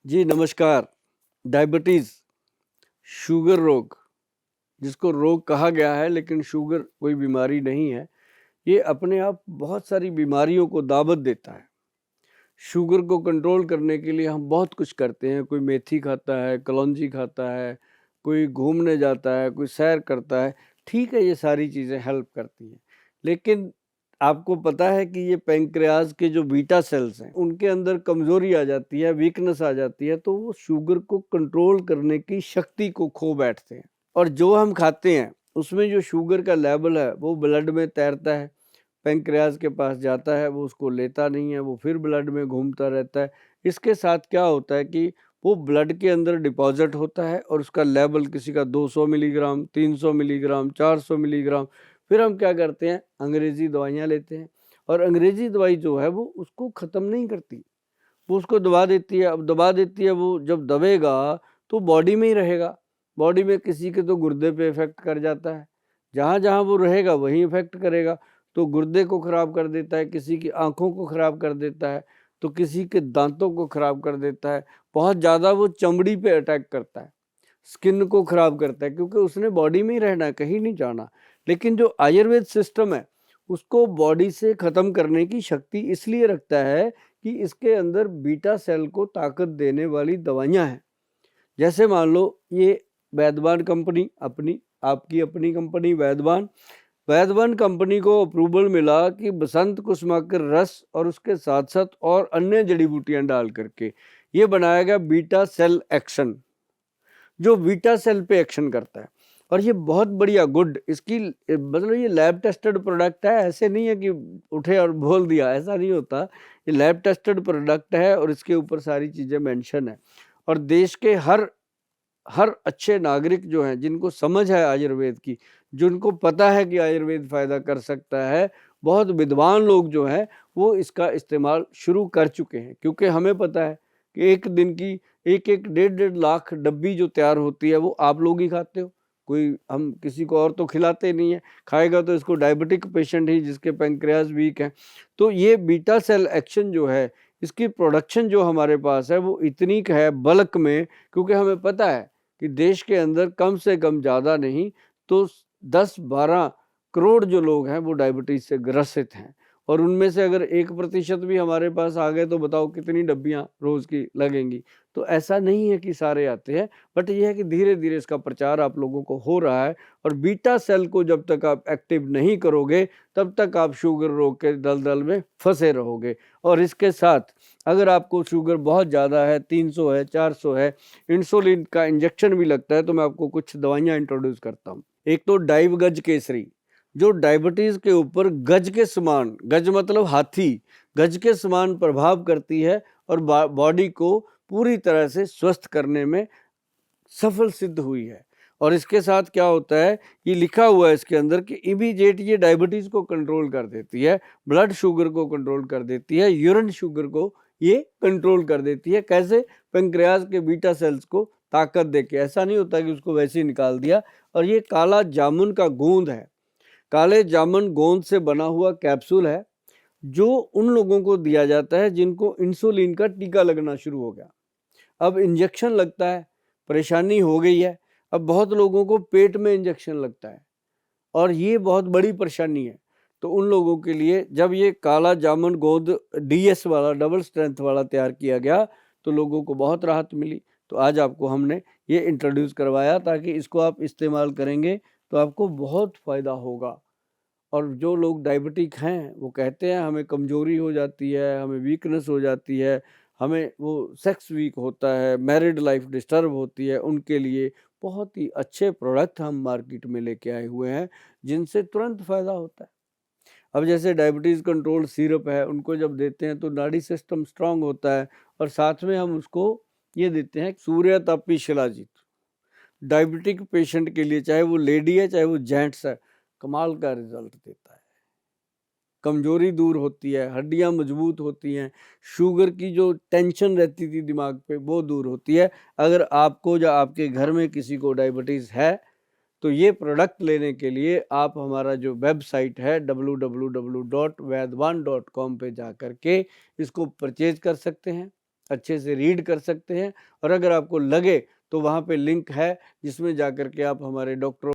जी नमस्कार। Diabetes, sugar रोग, जिसको रोग कहा गया है लेकिन शुगर कोई बीमारी नहीं है। ये अपने आप बहुत सारी बीमारियों को दावत देता है। शुगर को कंट्रोल करने के लिए हम बहुत कुछ करते हैं। कोई मेथी खाता है, कलौंजी खाता है, कोई घूमने जाता है, कोई सैर करता है। ठीक है, ये सारी चीज़ें हेल्प करती हैं। लेकिन आपको पता है कि ये पैंक्रियाज़ के जो बीटा सेल्स हैं, उनके अंदर कमज़ोरी आ जाती है, वीकनेस आ जाती है, तो वो शुगर को कंट्रोल करने की शक्ति को खो बैठते हैं। और जो हम खाते हैं, उसमें जो शुगर का लेवल है, वो ब्लड में तैरता है। पैंक्रियाज़ के पास जाता है, वो उसको लेता नहीं है, वो फिर ब्लड में घूमता रहता है। इसके साथ क्या होता है कि वो ब्लड के अंदर डिपॉज़िट होता है और उसका लेवल किसी का 200 मिलीग्राम, 300 मिलीग्राम, 400 मिलीग्राम। फिर हम क्या करते हैं, अंग्रेज़ी दवाइयाँ लेते हैं और अंग्रेज़ी दवाई जो है वो उसको ख़त्म नहीं करती, वो उसको दबा देती है। अब दबा देती है, वो जब दबेगा तो बॉडी में ही रहेगा। बॉडी में किसी के तो गुर्दे पे इफ़ेक्ट कर जाता है, जहाँ-जहाँ वो रहेगा वहीं इफ़ेक्ट करेगा। तो गुर्दे को ख़राब कर देता है, किसी की आँखों को ख़राब कर देता है, तो किसी के दाँतों को ख़राब कर देता है। बहुत ज़्यादा वो चमड़ी पे अटैक करता है, स्किन को ख़राब करता है, क्योंकि उसने बॉडी में ही रहना है, कहीं नहीं जाना। लेकिन जो आयुर्वेद सिस्टम है, उसको बॉडी से ख़त्म करने की शक्ति इसलिए रखता है कि इसके अंदर बीटा सेल को ताकत देने वाली दवाइयाँ हैं। जैसे मान लो ये वैद्यवान कंपनी, अपनी आपकी अपनी कंपनी वैद्यवान कंपनी को अप्रूवल मिला कि बसंत कुसुमाकर रस और उसके साथ-साथ और अन्य जड़ी-बूटियाँ डाल करके ये बनाया गया बीटा सेल एक्शन, जो बीटा सेल पे एक्शन करता है। और ये बहुत बढ़िया गुड, इसकी मतलब ये लैब टेस्टेड प्रोडक्ट है, ऐसे नहीं है कि उठे और बोल दिया, ऐसा नहीं होता। ये लैब टेस्टेड प्रोडक्ट है और इसके ऊपर सारी चीज़ें मेंशन है। और देश के हर अच्छे नागरिक जो हैं, जिनको समझ है आयुर्वेद की, जिनको पता है कि आयुर्वेद फ़ायदा कर सकता है, बहुत विद्वान लोग जो हैं, वो इसका इस्तेमाल शुरू कर चुके हैं। क्योंकि हमें पता है कि एक दिन की 1-1, डेढ़-डेढ़ लाख डब्बी जो तैयार होती है, वो आप लोग ही खाते हो। कोई हम किसी को और तो खिलाते नहीं हैं, खाएगा तो इसको डायबिटिक पेशेंट ही, जिसके पैंक्रियाज़ वीक हैं। तो ये बीटा सेल एक्शन जो है, इसकी प्रोडक्शन जो हमारे पास है, वो इतनी क है बल्क में, क्योंकि हमें पता है कि देश के अंदर कम से कम ज़्यादा नहीं तो 10-12 करोड़ जो लोग हैं वो डायबिटीज़ से ग्रसित हैं। और उनमें से अगर 1% भी हमारे पास आ गए तो बताओ कितनी डब्बियाँ रोज़ की लगेंगी। तो ऐसा नहीं है कि सारे आते हैं, बट ये है कि धीरे-धीरे इसका प्रचार आप लोगों को हो रहा है। और बीटा सेल को जब तक आप एक्टिव नहीं करोगे, तब तक आप शुगर रोग के दलदल में फँसे रहोगे। और इसके साथ अगर आपको शुगर बहुत ज़्यादा है, 300 है, 400 है, इंसुलिन का इंजेक्शन भी लगता है, तो मैं आपको कुछ दवाइयाँ इंट्रोड्यूस करता हूँ। एक तो डाइव गज केसरी, जो डायबिटीज़ के ऊपर गज के समान, गज मतलब हाथी, गज के समान प्रभाव करती है और बॉडी को पूरी तरह से स्वस्थ करने में सफल सिद्ध हुई है। और इसके साथ क्या होता है, ये लिखा हुआ है इसके अंदर कि इमीडिएट ये डायबिटीज़ को कंट्रोल कर देती है, ब्लड शुगर को कंट्रोल कर देती है, यूरिन शुगर को ये कंट्रोल कर देती है। कैसे? पैंक्रियाज़ के बीटा सेल्स को ताकत देके। ऐसा नहीं होता कि उसको वैसे ही निकाल दिया। और ये काला जामुन का गोंद है, काले जामुन गोंद से बना हुआ कैप्सूल है, जो उन लोगों को दिया जाता है जिनको इंसुलिन का टीका लगना शुरू हो गया। अब इंजेक्शन लगता है, परेशानी हो गई है। अब बहुत लोगों को पेट में इंजेक्शन लगता है और ये बहुत बड़ी परेशानी है। तो उन लोगों के लिए जब ये काला जामुन गोंद डीएस वाला, डबल स्ट्रेंथ वाला तैयार किया गया, तो लोगों को बहुत राहत मिली। तो आज आपको हमने ये इंट्रोड्यूस करवाया, ताकि इसको आप इस्तेमाल करेंगे तो आपको बहुत फ़ायदा होगा। और जो लोग डायबिटिक हैं, वो कहते हैं हमें कमज़ोरी हो जाती है, हमें वीकनेस हो जाती है, हमें वो सेक्स वीक होता है, मैरिड लाइफ डिस्टर्ब होती है, उनके लिए बहुत ही अच्छे प्रोडक्ट हम मार्केट में लेके आए हुए हैं, जिनसे तुरंत फ़ायदा होता है। अब जैसे डायबिटीज़ कंट्रोल सिरप है, उनको जब देते हैं तो नाड़ी सिस्टम स्ट्रॉन्ग होता है। और साथ में हम उसको ये देते हैं सूर्यतापी शिलाजीत। डायबिटिक पेशेंट के लिए, चाहे वो लेडी है चाहे वो जेंट्स है, कमाल का रिजल्ट देता है। कमज़ोरी दूर होती है, हड्डियाँ मजबूत होती हैं, शुगर की जो टेंशन रहती थी दिमाग पे वो दूर होती है। अगर आपको या आपके घर में किसी को डायबिटीज़ है, तो ये प्रोडक्ट लेने के लिए आप हमारा जो वेबसाइट है www.vaidwan.com पे जा कर के इसको परचेज कर सकते हैं। अच्छे से रीड कर सकते हैं। और अगर आपको लगे तो वहाँ पे लिंक है जिसमें जाकर के आप हमारे डॉक्टरों